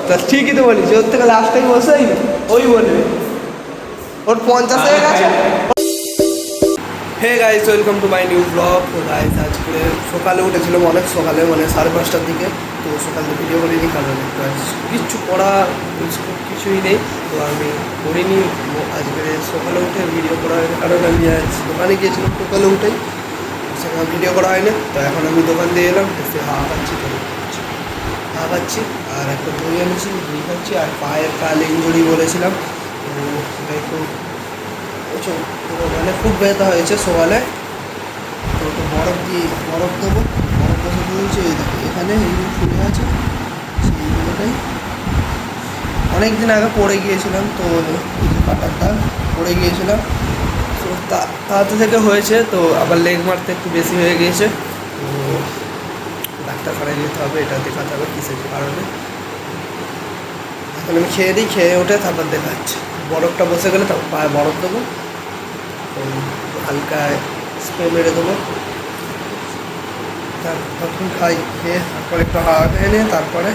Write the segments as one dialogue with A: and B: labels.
A: তা ঠিকই তো বলিস, ওর থেকে লাস্ট টাইম বসেই ওই বলবে ওর 50 হয়ে গেছে। Hey guys, welcome to my new blog. তো গাইস আজকে সকালে উঠেছিলাম, অনেক সকালে, মানে 5:30টার দিকে। তো সকালে ভিডিও করিনি কারণ কিচ্ছু করা কিছুই নেই, তো আমি করিনি আজকে। সকালে উঠে ভিডিও করা হয়নি কারণ আমি আজ দোকানে গিয়েছিলাম সকালে উঠেই, সেখানে ভিডিও করা হয়নি। তো এখন আমি দোকান দিয়ে এলাম, এসে হাওয়া খাচ্ছি আর একটা দই এনেছি, দই খাচ্ছি। আর পায়ের কাল ইঞ্জুরি বলেছিলাম, তো সেটা একটু মানে খুব ব্যথা হয়েছে সকালে। তো একটু বরফ দেবো, বরফ বসে দিয়েছি। এখানে এইগুলো ফুলে আছে, সেইগুলোটাই অনেক দিন আগে পড়ে গিয়েছিলাম, তো এই যে কাটার দাগ পড়ে গিয়েছিলাম, তো তাতে থেকে হয়েছে। তো আবার লেগ মারতে একটু বেশি হয়ে গিয়েছে, তো ডাক্তারখানায় যেতে হবে, এটা দেখাতে হবে কিসের কারণে। এখন আমি খেয়ে দিই, খেয়ে উঠে তারপর দেখাচ্ছি। বরফটা বসে গেলে তারপর পায়ে বরফ দেবো, হালকা স্প্রে মেরে দেবো, তখন খাই। খেয়ে তারপরে একটু হাওয়া খেয়ে নিয়ে তারপরে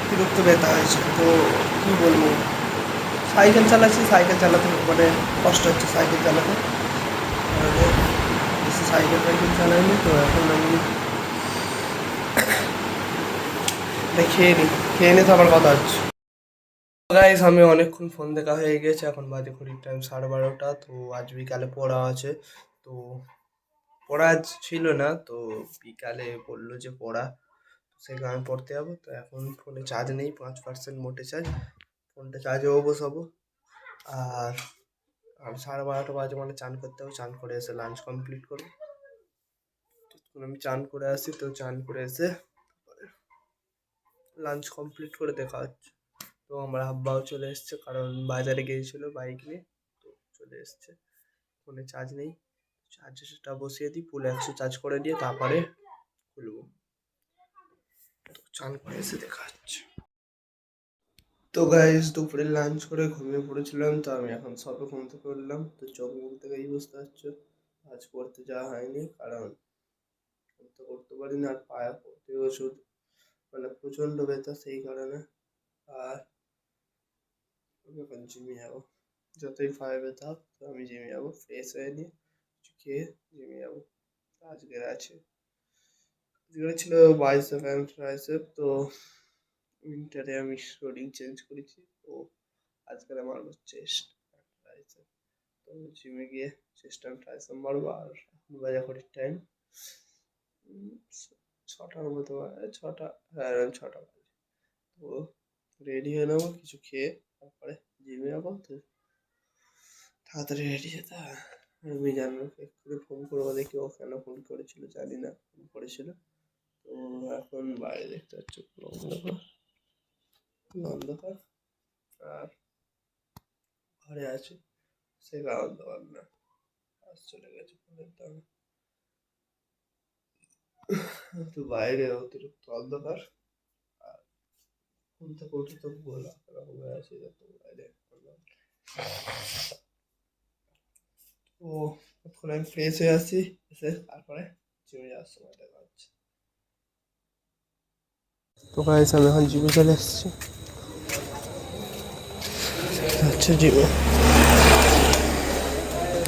A: বিরক্ত ব্যথা হয়েছে। তো কী বলবো, সাইকেল চালাচ্ছি, সাইকেল চালাতে মানে কষ্ট হচ্ছে সাইকেল চালাতে, বেশি সাইকেল চালাইনি। তো এখন আমি খেয়ে নিয়ে তো আবার কথা হচ্ছে। গাইস, আমি অনেকক্ষণ ফোন দেখা হয়ে গেছে, এখন বাজে ঘড়ির টাইম 12:30। তো আজ বিকালে পড়া আছে, তো পড়া আজ ছিল না, তো বিকালে বললো যে পড়া, সেখানে আমি পড়তে যাবো। তো এখন ফোনে চার্জ নেই, 5% মোটে চার্জ, ফোনটা চার্জেও বসাবো। আর 12:30 বাজে, মানে চান করতে হবে, চান করে এসে লাঞ্চ কমপ্লিট করবো। আমি চান করে আসি, তো চান করে এসে লাঞ্চ কমপ্লিট করে দেখা হচ্ছে। তো আমার আব্বাও চলে এসছে, কারণ বাজারে গিয়েছিল বাইক নিয়ে, তো চলে এসছে। ফোনে চার্জ নেই, চার্জটা বসিয়ে দিই, ফুল 100 চার্জ করে দিয়ে তারপরে খুলবো। তো চান করে এসে দেখা হচ্ছে। তো গাইস, দুপুরে লাঞ্চ করে ঘুমিয়ে পড়েছিলাম, তো আমি এখন সবে ঘুম থেকে উঠলাম। তো চোখ মুখ থেকেই বুঝতে পারছো আজ পড়তে যাওয়া হয়নি, কারণ করতে পারি না, আর পায়ে পড়তে ওষুধ মানে প্রচণ্ড ব্যথা, সেই কারণে। আর আমি এখন জিমে যাবো, যতই পায়ে ব্যথা হোক, তো আমি জিমে যাবো, ফ্রেশ হয়ে নিয়ে কিছু খেয়ে জিমে যাবো। আজকের ছিল বাইসেপ অ্যান্ড ট্রাইসেপ, তো উইন্টারে আমি শরীর চেঞ্জ করেছি, তো আজকের আমার চেস্ট অ্যান্ড ট্রাইসেপ। তো জিমে গিয়ে চেস্ট অ্যান্ড ট্রাইসেপ মারবো। আর এখন বাজে ঘড়ির টাইম 6টার মতো, 6টা, হ্যাঁ 6টা বাজে। তো রেডি হয়ে নেবো কিছু খেয়ে, তারপরে জিমে যাবো। তো তাড়াতাড়ি রেডি যেতে হয়। আমি জানলাকে এক্ষুনি ফোন করবো, দেখি ও কেন ফোন করেছিল, জানি না ফোন করেছিল। তো এখন বাইরে দেখতে পাচ্ছি পুরো অন্ধকার, আর ঘরে আছি, সে অন্ধকার না, আজ চলে গেছে ফোনের দামে। তো বাইরে অতিরিক্ত অন্ধকার, আর ঘুম থেকে উঠে তো গোলা হয়ে আছে, তো বাইরে তো এখন আমি ফ্রেশ হয়ে আসছি, এসে তারপরে জিমে যাওয়ার সময় দেখা হচ্ছে। তো গাইস, আমি এখন জিমে চলে এসেছি, আচ্ছা জিমে।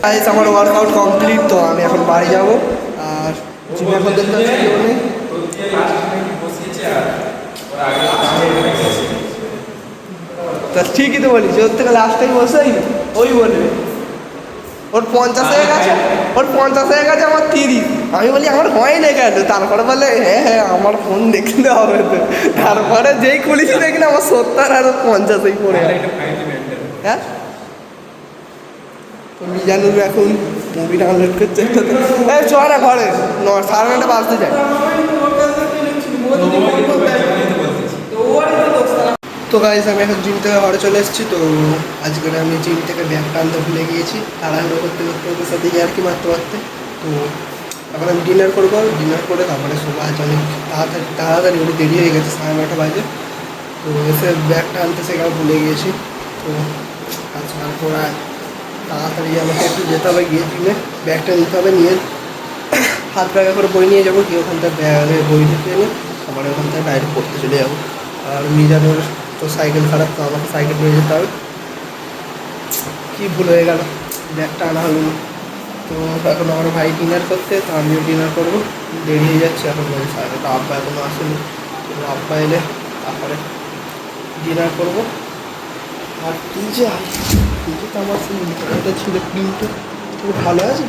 A: গাইস, আমার ওয়ার্কআউট কমপ্লিট, তো আমি এখন বাড়ি যাব। আর জিমে এখন দেখতে পাচ্ছি কেউ নেই। তা ঠিকই তো বলিস, ওর থেকে লাস্ট টাইম বসেই ওই বলবে ওর 50 হয়ে গেছে, আমার 30। আমি বলি আমার হয় না কেন, তারপরে বলে হ্যাঁ আমার ফোন দেখতে হবে। তো তারপরে যেই খুলেছি দেখি না আমার 70 আর 50 পড়ে গেছে। হ্যাঁ, তো মিজানুর এখন মুভি ডাউনলোড করছে, চ না ঘরে 9:30 বাজতে যায়। তো গাইস, আমি এখন জিম থেকে ঘরে চলে এসেছি। তো আজকে আমি জিম থেকে ব্যাগটা আনতে ভুলে গিয়েছি, তাড়াহুড়ো করতে ওদের সাথে আর কি মারতে। তো এখন আমি ডিনার করবো, ডিনার করে তারপরে সবাই আজ অনেক তাড়াতাড়ি ওটা দেরি হয়ে গেছে, 9:30 বাজে। তো এসে ব্যাগটা আনতে সেখানে ভুলে গিয়েছি। তো তারপর তাড়াতাড়ি আমাকে একটু যেতে হবে, গিয়ে জিমে ব্যাগটা নিতে হবে, নিয়ে হাত ব্যাগে করে বই নিয়ে যাবো, কি ওখান থেকে ব্যাগে বই ঢুকিয়ে নিয়ে আমার ওখান থেকে ডাইরেক্ট পড়তে চলে যাবো। আর মিজানুর তো সাইকেল খারাপ, তো আমাকে সাইকেল নিয়ে যেতে হবে। কী ভুল হয়ে গেল, ব্যাগটা আনা হলো না। তো এখন আমার ভাই ডিনার করতে, তো আমিও ডিনার করবো, দেরি হয়ে যাচ্ছে এখন বলে সাড়ে। তো আব্বা এখনও আসেনি, তো আব্বা এলে তারপরে ডিনার করবো। আর পিজা, পিজা তো আমার সেই এটা ছিল ক্রিমটা, খুব ভালো আছে।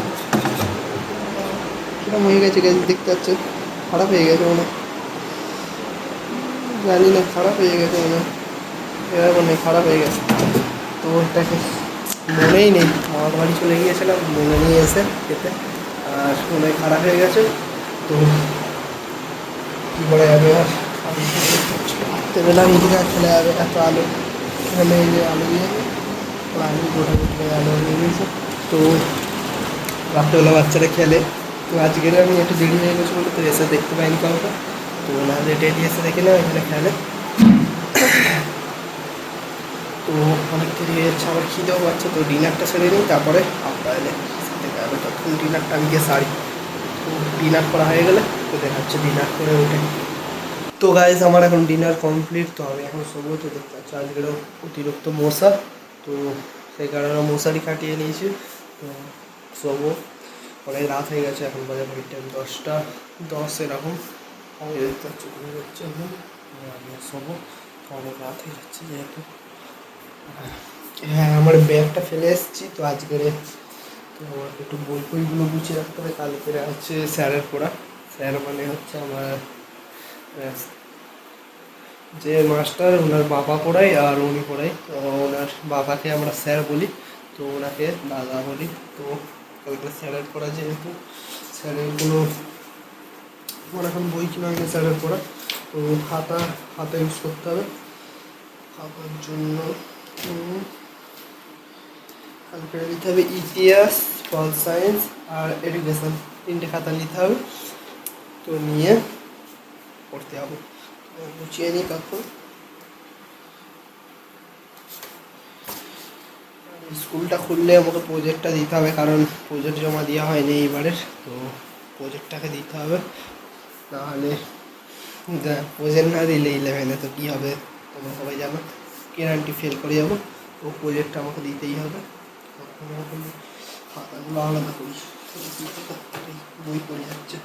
A: কিরম হয়ে গেছে গ্যাস দেখতে পাচ্ছে, খারাপ হয়ে গেছে মনে হয়, জানি না, খারাপ হয়ে গেছে মনে হয়, এবার মনে হয় খারাপ হয়ে গেছে। তো ওটাকে মনেই নেই, মামার বাড়ি চলে গিয়েছিলাম, মনে নিয়ে এসে খেতে, আর মনে হয় খারাপ হয়ে গেছে। তো কী করা যাবে, আর রাত্রেবেলা এদিকে খেলে যাবে, এত আলো এখানে, এই যে আলো দিয়ে আলু গোটা গোটা আলো নিয়ে নিয়েছে। তো রাত্রেবেলা বাচ্চারা খেলে, তো আজকের আমি একটু দেরি হয়ে গেছে বলে তো এসে দেখতে পাইনি কাউকে, তো নাহলে ডেলি এসে দেখি না এখানে খেলে। তো অনেক দেরি হয়ে যাচ্ছে, আমার খিদেও পাচ্ছে, তো ডিনারটা সেরে নিই, তারপরে আব্বা এলে দেখে যাবে, তখন ডিনারটা আমি গিয়ে সারি। তো ডিনার করা হয়ে গেলে তো দেখা যাচ্ছে ডিনার করে উঠে। তো গাইজ আমার এখন ডিনার কমপ্লিট, তো আমি এখন শোবো। তো দেখতে পাচ্ছি আজকেরও অতিরিক্ত মশা, তো সেই কারণে মশারি কাটিয়ে নিয়েছি, তো শোবো। অনেক রাত হয়ে গেছে, এখন বাজে ঘড়ির টাইম 10:10 এরকম। আমি দেখতে পাচ্ছি ঘুরে যাচ্ছে এখন, আমি শোবো, অনেক রাত হয়ে যাচ্ছে যেহেতু। হ্যাঁ, আমার ব্যাগটা ফেলে এসেছি, তো আজকের তো একটু বই বইগুলো গুছিয়ে রাখতে হবে, কালকে হচ্ছে স্যারের পড়া। স্যার মানে হচ্ছে আমার যে মাস্টার, ওনার বাবা পড়ায় আর উনি পড়ায়, তো ওনার বাবাকে আমরা স্যার বলি, তো ওনাকে দাদা বলি। তো কালকে স্যারের পড়া, যেহেতু স্যারের কোনো আমার এখন বই কিনা হয়নি স্যারের পড়া, তো খাতা ইউজ করতে হবে। খাতার জন্য কালকে নিতে হবে ইতিহাস, পল সায়েন্স আর এডুকেশান, 3টে খাতা নিতে হবে। তো নিয়ে পড়তে হবে, গুছিয়ে নিই তখন। স্কুলটা খুললে আমাকে প্রজেক্টটা দিতে হবে, কারণ প্রজেক্ট জমা দেওয়া হয়নি এইবারের, তো প্রজেক্টটাকে দিতে হবে, নাহলে প্রজেক্ট না দিলে 11-এ তো কী হবে তোমরা সবাই জানো, গ্যারান্টি ফেল করে যাবো। তো প্রজেক্টটা আমাকে দিতেই হবে। খাতাগুলো আলাদা করি, বই পড়ে যাচ্ছে।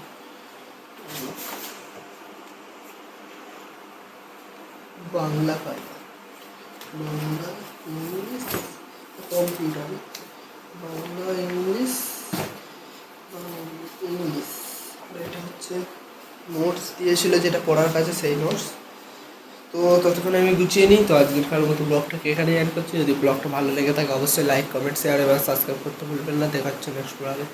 A: বাংলা পাই, Bangla, English, computer, Bangla, English, English. আর এটা হচ্ছে নোটস দিয়েছিল, যেটা পড়ার কাছে সেই নোটস। তো ততক্ষণ আমি গুছিয়ে নিই। তো আজকের মতো ব্লগটাকে এখানেই অ্যাড করছি। যদি ব্লগটা ভালো লেগে থাকে অবশ্যই লাইক, কমেন্ট, শেয়ার এবং সাবস্ক্রাইব করতে ভুলবেন না। দেখা হচ্ছে নেক্সট ব্লগে।